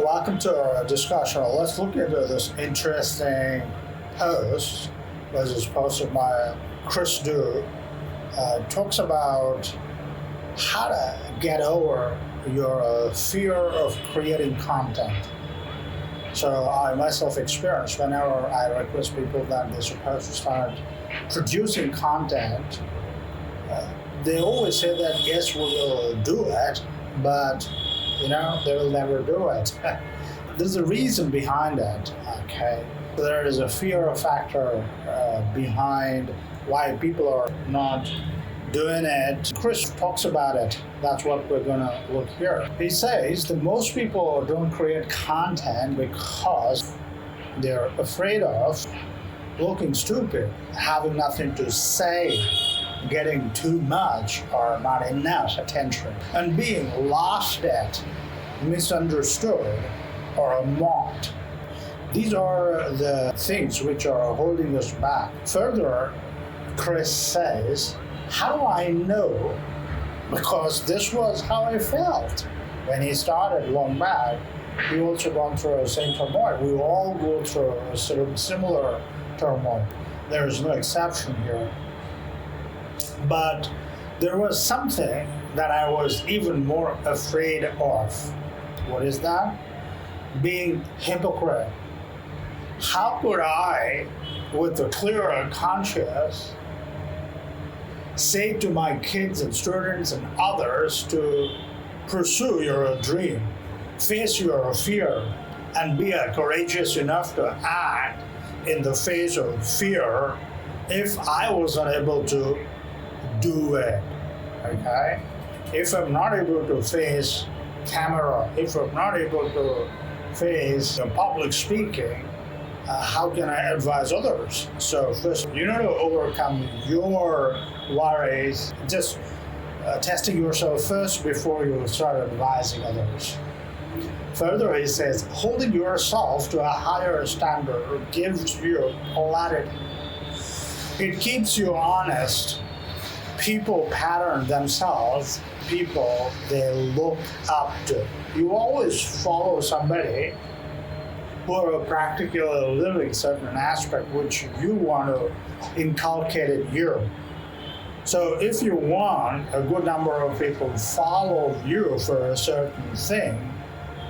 Welcome to our discussion. Let's look into this interesting post, which is posted by Chris Du. Talks about how to get over your fear of creating content. So I myself experienced whenever I request people that they're supposed to start producing content, they always say that yes, we will do it, but they will never do it. There's a reason behind it, okay? There is a fear factor behind why people are not doing it. Chris talks about it. That's what we're gonna look here. He says that most people don't create content because they're afraid of looking stupid, having nothing to say, getting too much or not enough attention, and being laughed at, misunderstood, or mocked. These are the things which are holding us back. Further, Chris says, how do I know? Because this was how I felt when he started long back. He also gone through the same turmoil. We all go through a sort of similar turmoil. There is no exception here. But there was something that I was even more afraid of. What is that? Being hypocrite. How could I, with a clearer conscience, say to my kids and students and others to pursue your dream, face your fear, and be courageous enough to act in the face of fear if I was unable to do it, okay? If I'm not able to face camera, if I'm not able to face public speaking, how can I advise others? So first, you need to overcome your worries, just testing yourself first before you start advising others. Further, he says, holding yourself to a higher standard gives you clarity. It keeps you honest. People pattern themselves, people they look up to. You always follow somebody who are practically living certain aspect which you want to inculcate in you. So if you want a good number of people to follow you for a certain thing,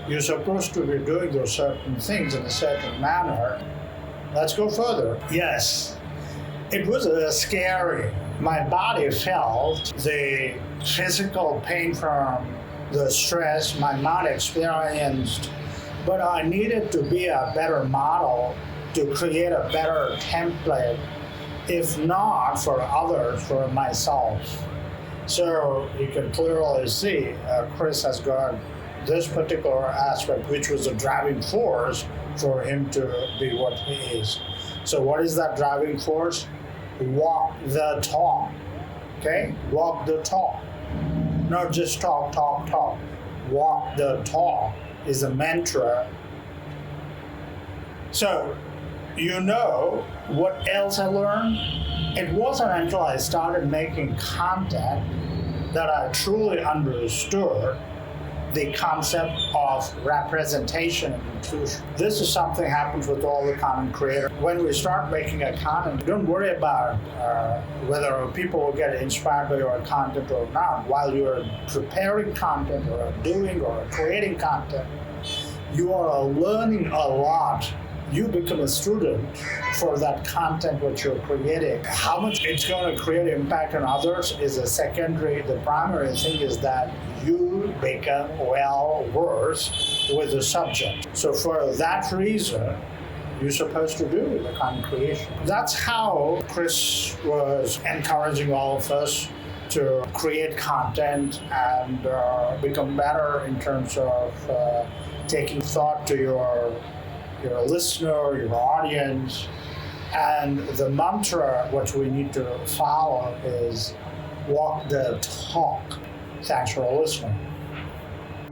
you're supposed to be doing those certain things in a certain manner. Let's go further. Yes, it was scary. My body felt the physical pain from the stress my mind experienced, but I needed to be a better model to create a better template, if not for others, for myself. So you can clearly see Chris has got this particular aspect, which was a driving force for him to be what he is. So what is that driving force? Walk the talk, okay? Walk the talk. Not just talk. Walk the talk is a mantra. So, what else I learned? It wasn't until I started making content that I truly understood the concept of representation and inclusion. This is something happens with all the content creators. When we start making a content, don't worry about whether people will get inspired by your content or not. While you're preparing content or doing or creating content, you are learning a lot. You become a student for that content what you're creating. How much it's going to create impact on others is a secondary. The primary thing is that you become well-versed with the subject. So for that reason, you're supposed to do the content creation. That's how Chris was encouraging all of us to create content and become better in terms of taking thought to your listener, your audience. And the mantra what we need to follow is walk the talk. Thanks for listening.